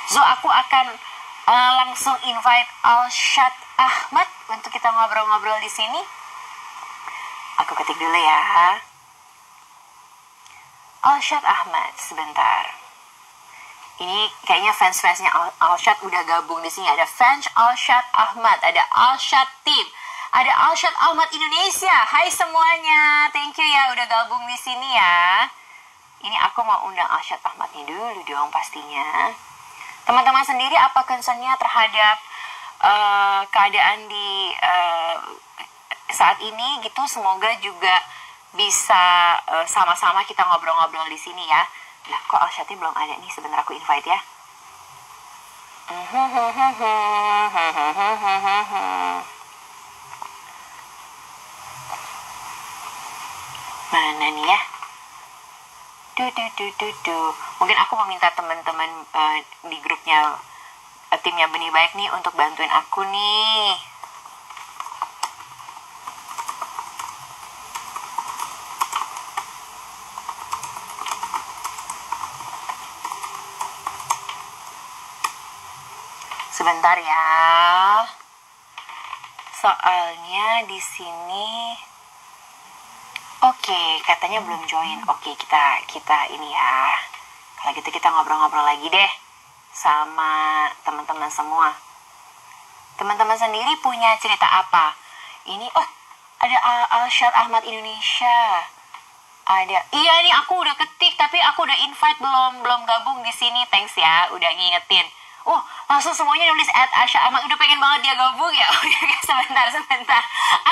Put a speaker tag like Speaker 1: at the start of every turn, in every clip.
Speaker 1: So aku akan langsung invite Alshad Ahmad untuk kita ngobrol-ngobrol di sini. Aku ketik dulu ya. Alshad Ahmad, sebentar. Ini kayaknya fans-fansnya Alshad udah gabung di sini. Ada fans Alshad Ahmad, ada Alshad Team, ada Alshad Ahmad Indonesia. Hai semuanya, thank you ya udah gabung di sini ya. Ini aku mau undang Alshad Ahmadnya dulu dong pastinya. Teman-teman sendiri apa concernnya terhadap keadaan di saat ini gitu? Semoga juga bisa sama-sama kita ngobrol-ngobrol di sini ya. Lah kok Alshadnya belum ada nih, sebentar aku invite ya. Mana nih ya? Mungkin aku mau minta teman-teman di grupnya timnya Benih Baik nih untuk bantuin aku nih. Sebentar ya. Soalnya di sini Oke, katanya belum join. Oke, kita ini ya. Kalau gitu kita ngobrol-ngobrol lagi deh sama teman-teman semua. Teman-teman sendiri punya cerita apa? Ini ada Alshad Ahmad Indonesia. Ada. Iya nih aku udah ketik tapi aku udah invite belum gabung di sini. Thanks ya udah ngingetin. Langsung semuanya nulis @Alshad Ahmad. Udah pengen banget dia gabung ya. Sebentar.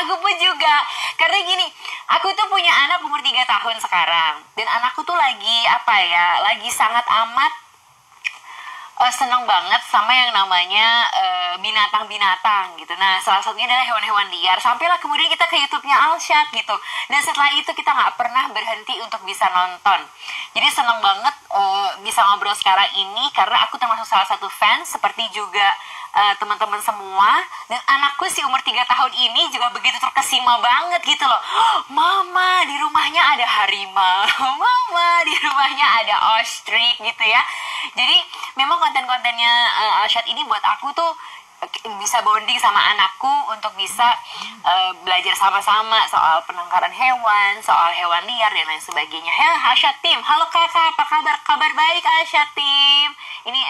Speaker 1: Aku pun juga. Karena gini, aku tuh punya anak umur 3 tahun sekarang. Dan anakku tuh lagi lagi sangat amat seneng banget sama yang namanya binatang-binatang gitu. Nah, salah satunya adalah hewan-hewan liar. Sampailah kemudian kita ke YouTube-nya Alshad gitu. Dan setelah itu kita nggak pernah berhenti untuk bisa nonton. Jadi seneng banget bisa ngobrol sekarang ini karena aku termasuk salah satu fans, seperti juga teman-teman semua. Dan anakku si umur 3 tahun ini juga begitu terkesima banget gitu loh. Mama, di rumahnya ada harimau. Mama, di rumahnya ada ostrich gitu ya. Jadi memang konten-kontennya Alshad ini buat aku tuh bisa bonding sama anakku untuk bisa belajar sama-sama soal penangkaran hewan, soal hewan liar dan lain sebagainya. Alshad Team, halo kakak, apa kabar? Kabar baik Alshad Team. Ini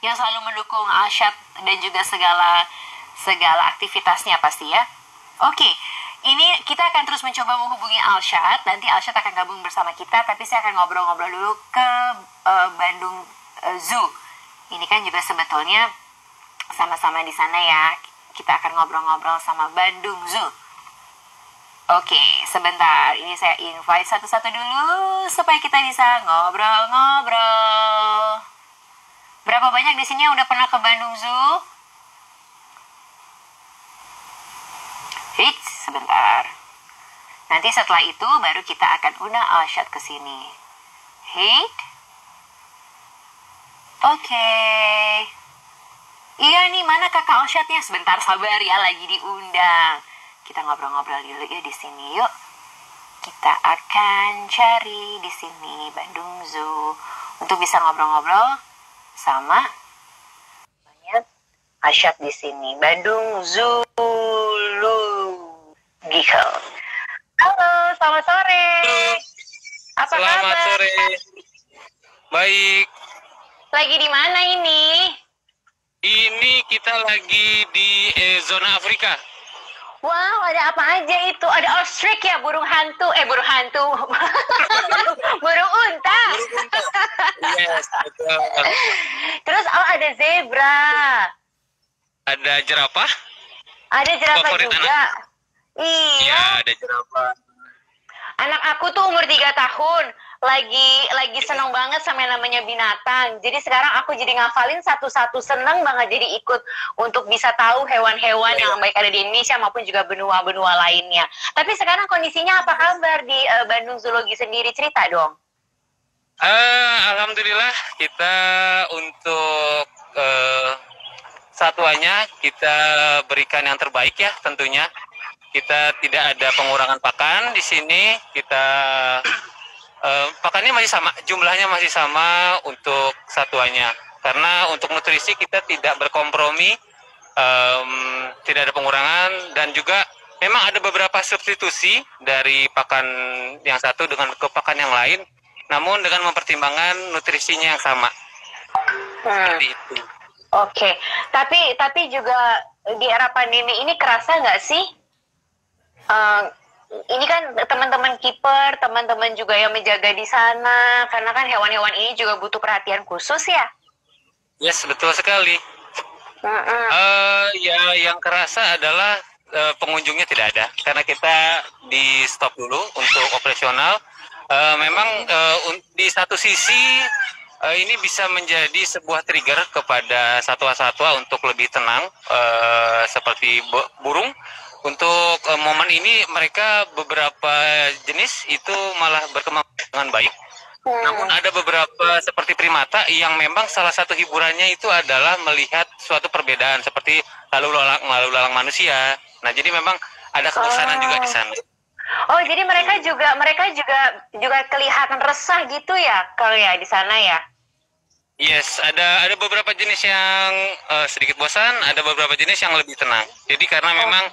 Speaker 1: yang selalu mendukung Alshad dan juga segala aktivitasnya pasti ya. Oke, ini kita akan terus mencoba menghubungi Alshad. Nanti Alshad akan gabung bersama kita, tapi saya akan ngobrol-ngobrol dulu ke Bandung Zoo. Ini kan juga sebetulnya sama-sama di sana ya. Kita akan ngobrol-ngobrol sama Bandung Zoo. Oke, sebentar. Ini saya invite satu-satu dulu supaya kita bisa ngobrol-ngobrol. Berapa banyak di sini yang udah pernah ke Bandung Zoo? Sebentar. Nanti setelah itu baru kita akan undang Alshad ke sini. Oke. Iya nih, mana kakak Alshadnya? Sebentar sabar ya, lagi diundang. Kita ngobrol-ngobrol dulu ya di sini yuk. Kita akan cari di sini Bandung Zoo untuk bisa ngobrol-ngobrol sama Alshad di sini. Bandung Zoo Gihal. Halo, selamat sore. Apa
Speaker 2: Selamat
Speaker 1: kabar?
Speaker 2: Sore. Baik.
Speaker 1: Lagi di mana ini?
Speaker 2: Ini kita lagi di zona Afrika.
Speaker 1: Wow, ada apa aja itu? Ada ostrich ya, burung hantu. Burung hantu. Burung unta.
Speaker 2: Yes, betul.
Speaker 1: Terus ada zebra.
Speaker 2: Ada jerapah.
Speaker 1: Ada jerapah
Speaker 2: Favorit
Speaker 1: juga.
Speaker 2: Iya,
Speaker 1: Iya.
Speaker 2: ada jerapah.
Speaker 1: Anak aku tuh umur 3 tahun. Lagi seneng banget sama yang namanya binatang. Jadi sekarang aku jadi ngafalin satu-satu, seneng banget jadi ikut untuk bisa tahu hewan-hewan yang baik ada di Indonesia maupun juga benua-benua lainnya. Tapi sekarang kondisinya apa kabar di Bandung Zoologi sendiri? Cerita dong.
Speaker 2: Alhamdulillah kita untuk satwanya kita berikan yang terbaik ya tentunya. Kita tidak ada pengurangan pakan di sini. Kita pakannya masih sama, jumlahnya masih sama untuk satuannya. Karena untuk nutrisi kita tidak berkompromi, tidak ada pengurangan, dan juga memang ada beberapa substitusi dari pakan yang satu dengan ke pakan yang lain, namun dengan mempertimbangkan nutrisinya yang sama. Seperti itu.
Speaker 1: Oke. Tapi juga di era pandemi ini kerasa nggak sih? Ini kan teman-teman kiper, teman-teman juga yang menjaga di sana, karena kan hewan-hewan ini juga butuh perhatian khusus ya.
Speaker 2: Yes, betul sekali. Ya, yang kerasa adalah pengunjungnya tidak ada, karena kita di stop dulu untuk operasional. Memang di satu sisi ini bisa menjadi sebuah trigger kepada satwa-satwa untuk lebih tenang, seperti burung. Untuk momen ini mereka beberapa jenis itu malah berkembang dengan baik. Namun ada beberapa seperti primata yang memang salah satu hiburannya itu adalah melihat suatu perbedaan seperti lalu lalang manusia. Nah, jadi memang ada kebosanan juga di sana.
Speaker 1: Oh, jadi mereka juga kelihatan resah gitu ya kalau ya di sana ya?
Speaker 2: Yes, ada beberapa jenis yang sedikit bosan, ada beberapa jenis yang lebih tenang. Jadi karena memang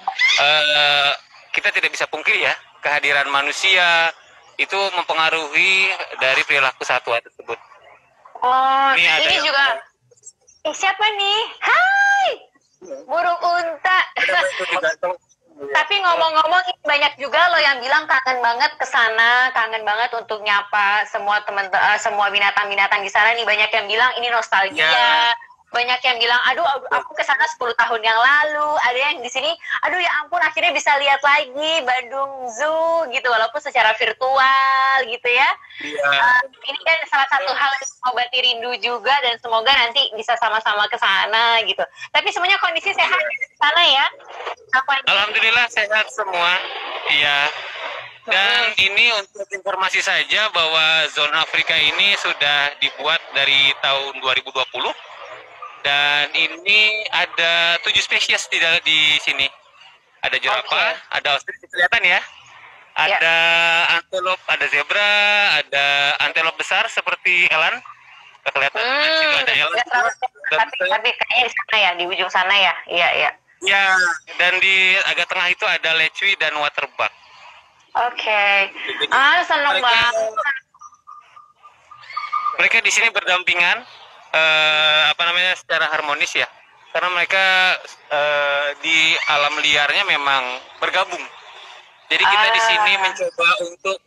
Speaker 2: kita tidak bisa pungkiri ya, kehadiran manusia itu mempengaruhi dari perilaku satwa tersebut.
Speaker 1: Oh, ini juga. Siapa nih? Hai, burung unta. Tapi ngomong-ngomong, banyak juga loh yang bilang kangen banget ke sana, kangen banget untuk nyapa semua binatang-binatang di sana nih. Banyak yang bilang ini nostalgia. Ya. Banyak yang bilang, aduh aku ke sana 10 tahun yang lalu. Ada yang di sini, aduh ya ampun akhirnya bisa lihat lagi Bandung Zoo gitu, walaupun secara virtual gitu ya. Ini kan salah satu hal yang mengobati rindu juga, dan semoga nanti bisa sama-sama ke sana gitu. Tapi semuanya kondisi sehat di sana ya?
Speaker 2: Alhamdulillah sehat semua. Iya. Dan ini untuk informasi saja bahwa zona Afrika ini sudah dibuat dari tahun 2020. Dan ini ada 7 spesies di sini. Ada jerapah, ada ostrich kelihatan ya. Ada antelop, ada zebra, ada antelop besar seperti eland. Kelihatan. Juga ada eland.
Speaker 1: Tapi kayaknya di sana ya, di ujung sana ya. Iya, iya.
Speaker 2: Ya, dan di agak tengah itu ada lecui dan waterbuck.
Speaker 1: Oke. Senang banget.
Speaker 2: Mereka di sini berdampingan. Secara harmonis ya, karena mereka di alam liarnya memang bergabung. Jadi kita di sini mencoba untuk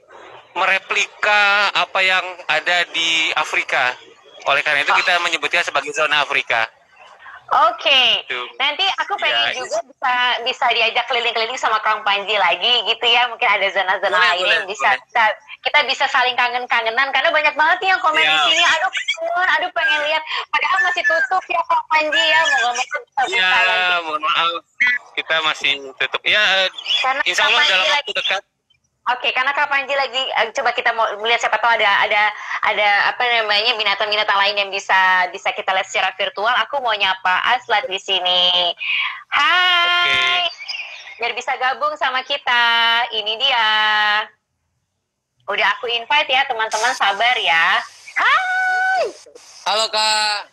Speaker 2: mereplika apa yang ada di Afrika. Oleh karena itu kita menyebutnya sebagai zona Afrika.
Speaker 1: Oke. Nanti aku pengen juga bisa diajak keliling-keliling sama Kang Panji lagi gitu ya. Mungkin ada zona-zona lain yang kita bisa saling kangen-kangenan, karena banyak banget yang komen di sini. Aduh pengen lihat. Padahal masih tutup ya Kang Panji ya. Moga-moga bisa buka lagi.
Speaker 2: Mohon maaf, kita masih tutup. Ya, insya Allah dalam waktu dekat.
Speaker 1: Oke, karena Kak Panji lagi coba kita mau melihat, siapa tahu ada binatang-binatang lain yang bisa kita lihat secara virtual. Aku mau nyapa Aslat di sini. Hai. Biar bisa gabung sama kita. Ini dia. Udah aku invite ya, teman-teman, sabar ya. Hai.
Speaker 3: Halo Kak.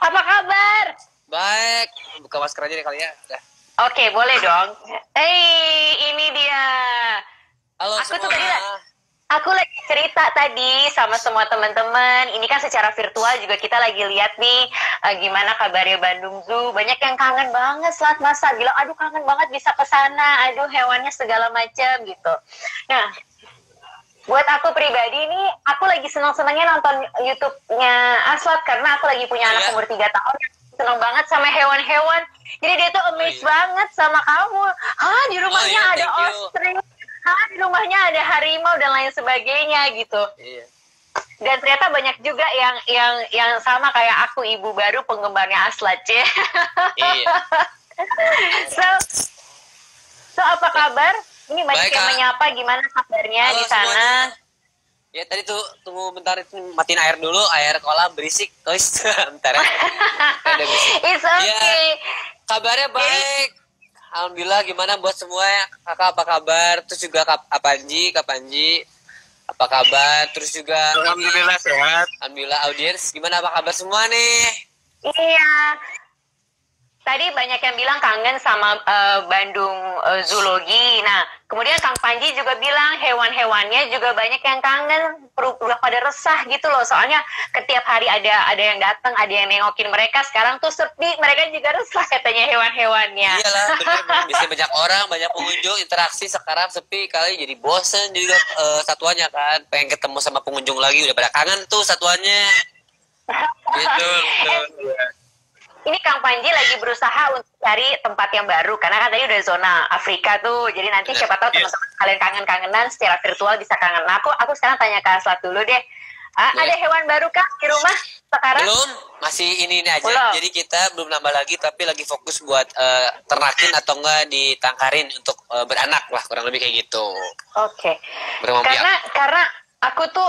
Speaker 1: Apa kabar?
Speaker 3: Baik. Buka masker aja deh kali ya. Udah.
Speaker 1: Oke, boleh dong. Ini dia.
Speaker 3: Halo semua.
Speaker 1: Aku lagi cerita tadi sama semua teman-teman. Ini kan secara virtual juga kita lagi lihat nih gimana kabarnya Bandung Zoo. Banyak yang kangen banget, Slat masa bilang, aduh kangen banget bisa ke sana. Aduh hewannya segala macam gitu. Nah, buat aku pribadi nih, aku lagi senang-senangnya nonton YouTube-nya Aslat, karena aku lagi punya anak umur 3 tahun. Senang banget sama hewan-hewan. Jadi dia tuh amazed banget sama kamu. Di rumahnya ada ostrich. Di rumahnya ada harimau dan lain sebagainya gitu. Iya. Dan ternyata banyak juga yang sama kayak aku, ibu baru penggemarnya Aslat ya. Iya. So apa kabar? Ini banyak yang menyapa, gimana kabarnya di sana?
Speaker 3: Ya tadi tunggu bentar, itu matiin air dulu, air kolam berisik, guys. Bentar ya.
Speaker 1: It's okay.
Speaker 3: Ya, kabarnya baik. Alhamdulillah. Gimana buat semua ya? Kakak apa kabar? Terus juga Kak Panji. Apa kabar? Terus juga
Speaker 2: Alhamdulillah sehat.
Speaker 3: alhamdulillah audiens, gimana apa kabar semua nih?
Speaker 1: Iya. Tadi banyak yang bilang kangen sama Bandung Zoologi. Nah, kemudian Kang Panji juga bilang hewan-hewannya juga banyak yang kangen, udah pada resah gitu loh. Soalnya setiap hari ada yang datang, ada yang nengokin mereka. Sekarang tuh sepi, mereka juga resah katanya hewan-hewannya.
Speaker 3: Iyalah, bener. Bisa banyak orang, banyak pengunjung, interaksi. Sekarang sepi kali jadi bosen juga satuannya kan. Pengen ketemu sama pengunjung lagi, udah pada kangen tuh satuannya.
Speaker 2: Gitu.
Speaker 1: Ini Kang Panji lagi berusaha untuk cari tempat yang baru karena kan tadi udah zona Afrika tuh. Jadi nanti siapa tahu teman-teman kalian kangen-kangenan secara virtual bisa kangen. Nah, aku sekarang tanya ke Aslat dulu deh. Ada hewan baru kah di rumah sekarang?
Speaker 3: Belum, masih ini aja.
Speaker 1: Belum.
Speaker 3: Jadi kita belum nambah lagi, tapi lagi fokus buat ternakin atau enggak ditangkarin untuk beranak lah, kurang lebih kayak gitu.
Speaker 1: Oke.
Speaker 3: Berkembang biak.
Speaker 1: Karena aku tuh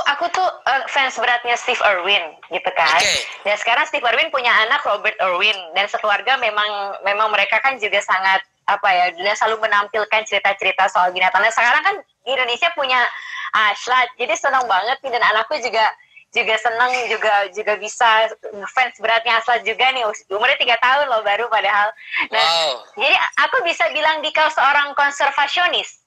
Speaker 1: fans beratnya Steve Irwin gitu kan.
Speaker 3: Oke.
Speaker 1: Dan sekarang Steve Irwin punya anak Robert Irwin dan sekeluarga memang mereka kan juga sangat apa ya, dia selalu menampilkan cerita-cerita soal binatang. Dan sekarang kan di Indonesia punya Aslat, jadi senang banget nih dan anakku juga senang juga bisa fans beratnya Aslat juga nih, umurnya 3 tahun loh baru padahal. Nah, jadi aku bisa bilang Dika seorang konservasionis.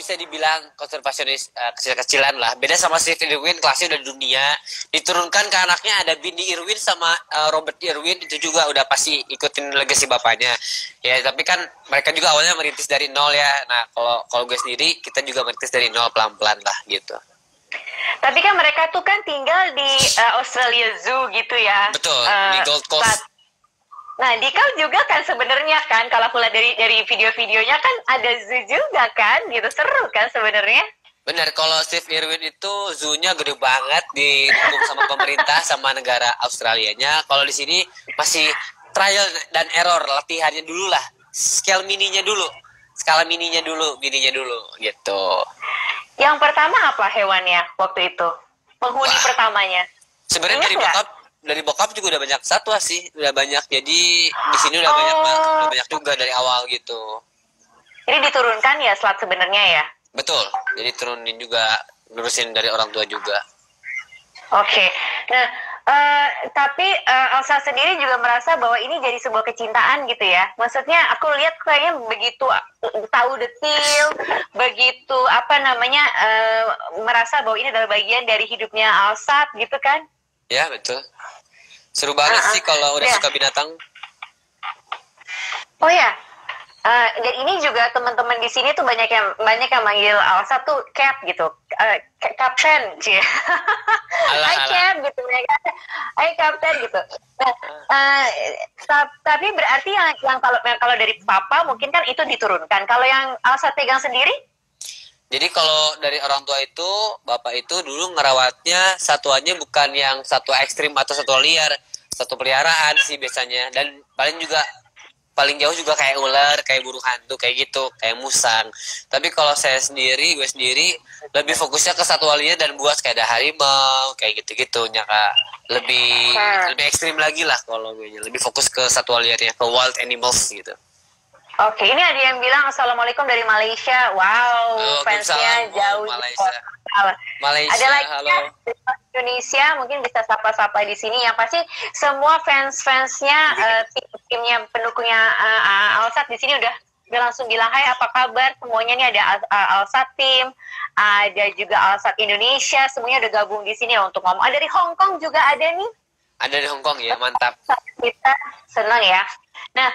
Speaker 3: Bisa dibilang konservasionis kecil-kecilan lah. Beda sama Steve Irwin, kelasnya udah dunia. Diturunkan ke anaknya ada Bindi Irwin sama Robert Irwin, itu juga udah pasti ikutin legacy bapaknya. Ya, tapi kan mereka juga awalnya merintis dari nol ya. Nah, kalau gue sendiri, kita juga merintis dari nol pelan-pelan lah gitu.
Speaker 1: Tapi kan mereka tuh kan tinggal di Australia Zoo gitu ya.
Speaker 3: Betul, di Gold Coast.
Speaker 1: Nah, Dika juga kan sebenarnya kan kalau aku lihat dari video-videonya kan ada zoo juga kan, gitu seru kan sebenarnya.
Speaker 3: Benar, kalau Steve Irwin itu zoo-nya gede banget, didukung sama pemerintah sama negara Australianya. Kalau di sini masih trial dan error, latihannya dulu lah, skala mininya dulu gitu.
Speaker 1: Yang pertama apa hewannya waktu itu? Penghuni pertamanya.
Speaker 3: Sebenarnya dari bokap juga udah banyak satwa sih, udah banyak. Jadi di sini udah banyak juga dari awal gitu.
Speaker 1: Jadi diturunkan ya Slat sebenarnya ya?
Speaker 3: Betul, jadi turunin juga, nurusin dari orang tua juga.
Speaker 1: Oke. Nah, tapi Elsa sendiri juga merasa bahwa ini jadi sebuah kecintaan gitu ya. Maksudnya aku lihat kayaknya begitu tahu detail, begitu merasa bahwa ini adalah bagian dari hidupnya Elsa gitu kan?
Speaker 3: Ya, betul. Seru banget sih kalau udah suka binatang.
Speaker 1: Oh ya. Dan ini juga teman-teman di sini tuh banyak yang manggil Elsa tuh Cap gitu, Kapten, cie. Hai Cap gitu mereka, Hai Kapten gitu. Nah, tapi berarti yang kalau dari Papa mungkin kan itu diturunkan. Kalau yang Elsa pegang sendiri?
Speaker 3: Jadi kalau dari orang tua itu, bapak itu dulu ngerawatnya satuannya bukan yang satwa ekstrim atau satwa liar, satu peliharaan sih biasanya. Dan paling jauh juga kayak ular, kayak burung hantu, kayak gitu, kayak musang. Tapi kalau gue sendiri lebih fokusnya ke satwa liar dan buas, kayak ada harimau, kayak gitu-gitu, Kak. Lebih ekstrim lagi lah kalau gue lebih fokus ke satwa liarnya, ke wild animals gitu.
Speaker 1: Oke, ini ada yang bilang Assalamualaikum dari Malaysia. Wow, fansnya jauh.
Speaker 3: Malaysia.
Speaker 1: Ada lagi
Speaker 3: halo.
Speaker 1: Dari Indonesia, mungkin bisa sapa-sapa di sini. Yang pasti semua fans-fansnya, timnya pendukungnya Alsat di sini udah langsung bilang hai apa kabar. Semuanya nih ada Alsat tim, ada juga Alsat Indonesia. Semuanya udah gabung di sini untuk ngomong. Ada dari Hong Kong juga ada nih.
Speaker 3: Ada di Hong Kong ya, mantap.
Speaker 1: Kita senang ya. Nah,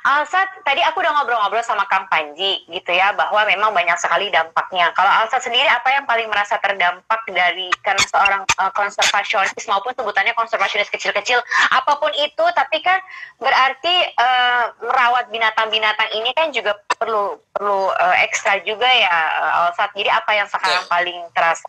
Speaker 1: Alsat, tadi aku udah ngobrol-ngobrol sama Kang Panji gitu ya, bahwa memang banyak sekali dampaknya. Kalau Alsat sendiri, apa yang paling merasa terdampak karena seorang konservasionis maupun sebutannya konservasionis kecil-kecil, apapun itu, tapi kan berarti merawat binatang-binatang ini kan juga perlu ekstra juga ya, Alsat. Jadi apa yang sekarang paling terasa?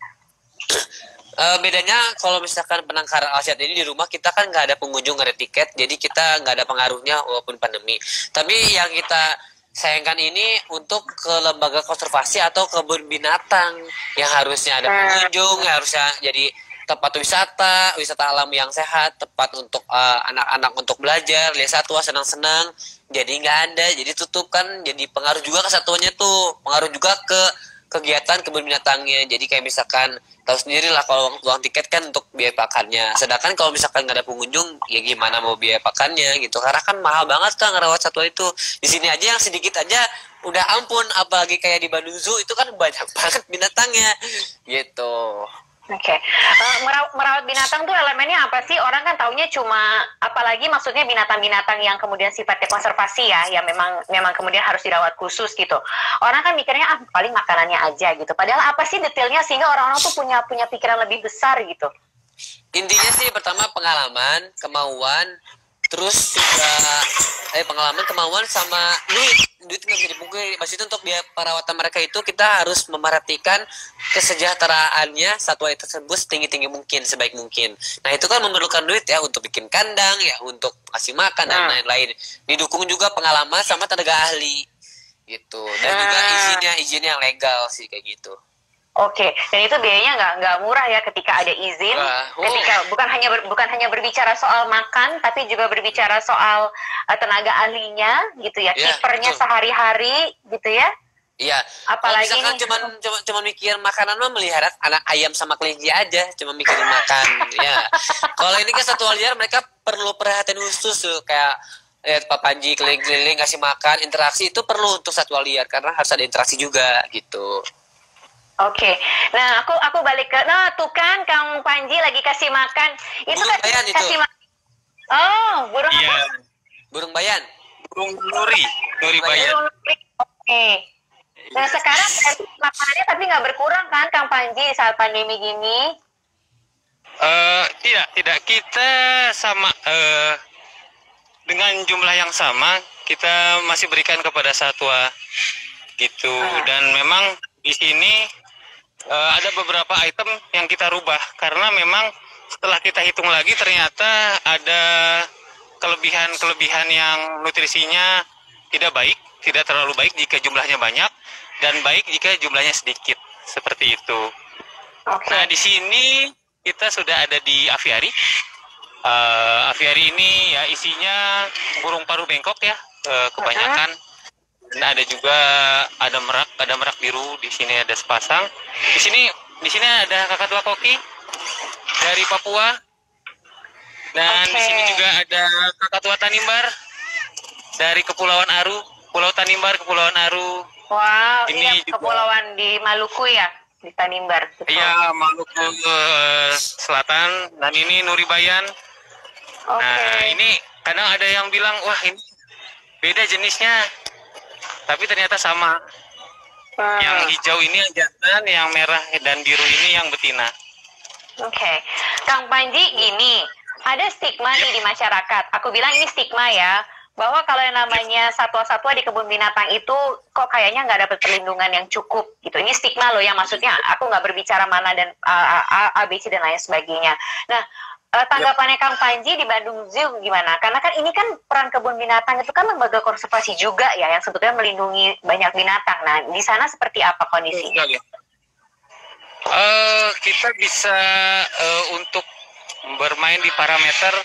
Speaker 3: Bedanya kalau misalkan penangkaran Alsat ini di rumah kita kan nggak ada pengunjung, nggak ada tiket, jadi kita nggak ada pengaruhnya walaupun pandemi. Tapi yang kita sayangkan ini untuk ke lembaga konservasi atau kebun binatang yang harusnya ada pengunjung, yang harusnya jadi tempat wisata alam yang sehat, tempat untuk anak-anak untuk belajar, lihat satwa senang-senang, jadi nggak ada, jadi tutup kan, jadi pengaruh juga ke satuannya tuh, pengaruh juga ke kegiatan kebun binatangnya. Jadi kayak misalkan tahu sendiri lah kalau uang tiket kan untuk biaya pakannya. Sedangkan kalau misalkan nggak ada pengunjung, ya gimana mau biaya pakannya gitu. Karena kan mahal banget kan ngerawat satwa itu. Di sini aja yang sedikit aja udah ampun, apalagi kayak di Bandung Zoo itu kan banyak banget binatangnya gitu.
Speaker 1: Oke. Merawat binatang tuh elemennya apa sih? Orang kan taunya cuma, apalagi maksudnya binatang-binatang yang kemudian sifatnya konservasi ya, yang memang kemudian harus dirawat khusus gitu. Orang kan mikirnya paling makanannya aja gitu. Padahal apa sih detailnya sehingga orang-orang tuh punya pikiran lebih besar gitu.
Speaker 3: Intinya sih pertama pengalaman, kemauan, terus juga pengalaman, kemauan sama duit nggak bisa dipungkiri. Maksudnya untuk biaya perawatan mereka itu kita harus memperhatikan kesejahteraannya satwa tersebut setinggi mungkin, sebaik mungkin. Nah itu kan memerlukan duit ya untuk bikin kandang ya, untuk kasih makan dan lain-lain. Didukung juga pengalaman sama tenaga ahli gitu, dan juga izinnya yang legal sih kayak gitu.
Speaker 1: Oke, dan itu biayanya nggak murah ya ketika ada izin. Ketika bukan hanya berbicara soal makan, tapi juga berbicara soal tenaga ahlinya, gitu ya, kipernya sehari-hari, gitu ya.
Speaker 3: Iya.
Speaker 1: Apalagi
Speaker 3: misalkan cuma mikir makanan mah melihara anak ayam sama kelinci aja, cuma mikirin makan. Ya. Kalau ini kan satwa liar mereka perlu perhatian khusus tuh, kayak Pak Panji keliling-keliling ngasih makan, interaksi itu perlu untuk satwa liar karena harus ada interaksi juga gitu.
Speaker 1: Oke, nah aku balik ke, nah tuh kan Kang Panji lagi kasih makan, itu
Speaker 3: burung bayan
Speaker 1: kasih makan. Oh, burung apa?
Speaker 3: Burung bayan.
Speaker 2: Burung nuri bayan.
Speaker 1: Oke. Nah sekarang makanannya tapi nggak berkurang kan Kang Panji saat pandemi gini?
Speaker 2: Tidak. Kita sama dengan jumlah yang sama kita masih berikan kepada satwa gitu. Dan memang di sini ada beberapa item yang kita rubah karena memang setelah kita hitung lagi ternyata ada kelebihan yang nutrisinya tidak baik, tidak terlalu baik jika jumlahnya banyak dan baik jika jumlahnya sedikit, seperti itu.
Speaker 1: Okay.
Speaker 2: Nah di sini kita sudah ada di aviari. Aviari ini ya isinya burung paruh bengkok ya, kebanyakan. Dan ada juga ada merak biru, di sini ada sepasang. Di sini ada kakatua koki dari Papua. Dan di sini juga ada kakatua tanimbar dari Kepulauan Aru, Pulau Tanimbar, Kepulauan Aru.
Speaker 1: Wow,
Speaker 2: ini
Speaker 1: juga kepulauan di Maluku ya, di Tanimbar.
Speaker 2: Iya, Maluku Selatan. Dan ini nuri bayan. Nah, ini kadang ada yang bilang, wah ini beda jenisnya. Tapi ternyata sama. Yang hijau ini yang jantan, yang merah dan biru ini yang betina.
Speaker 1: Oke. Kang Panji, gini, ada stigma nih di masyarakat. Aku bilang ini stigma ya, bahwa kalau yang namanya satwa-satwa di kebun binatang itu kok kayaknya nggak dapat perlindungan yang cukup gitu. Ini stigma loh, yang maksudnya aku nggak berbicara mana dan ABC dan lain sebagainya. Nah, tanggapannya Kang Panji di Bandung Zoo gimana? Karena kan ini kan peran kebun binatang itu kan lembaga konservasi juga ya, yang sebetulnya melindungi banyak binatang. Nah, di sana seperti apa kondisinya?
Speaker 2: Kita bisa untuk bermain di parameter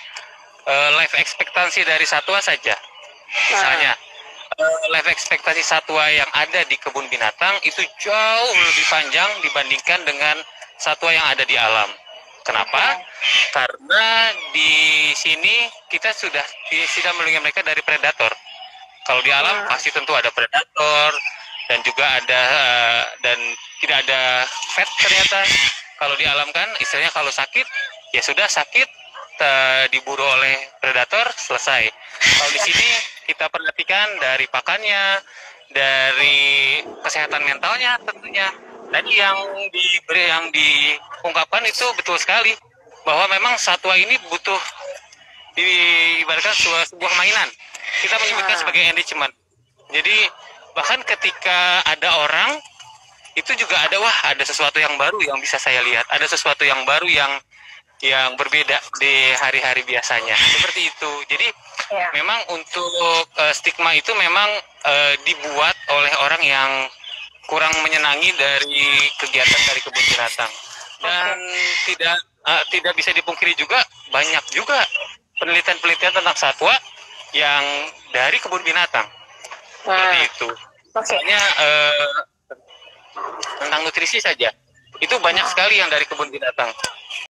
Speaker 2: life ekspektasi dari satwa saja. Misalnya, life ekspektasi satwa yang ada di kebun binatang itu jauh lebih panjang dibandingkan dengan satwa yang ada di alam. Kenapa? Karena di sini kita sudah melindungi mereka dari predator. Kalau di alam pasti tentu ada predator dan juga ada dan tidak ada fat ternyata. Kalau di alam kan istilahnya kalau sakit ya sudah sakit, diburu oleh predator, selesai. Kalau di sini kita perhatikan dari pakannya, dari kesehatan mentalnya tentunya. Tadi yang diungkapkan itu betul sekali, bahwa memang satwa ini butuh diibaratkan sebuah mainan. Kita menyebutkan sebagai enrichment. Jadi bahkan ketika ada orang itu juga ada sesuatu yang baru yang bisa saya lihat, ada sesuatu yang baru yang berbeda di hari-hari biasanya, seperti itu. Jadi memang untuk stigma itu memang dibuat oleh orang yang kurang menyenangi dari kegiatan dari kebun binatang. Dan tidak bisa dipungkiri juga banyak juga penelitian-penelitian tentang satwa yang dari kebun binatang. Seperti itu. Misalnya tentang nutrisi saja. Itu banyak sekali yang dari kebun binatang.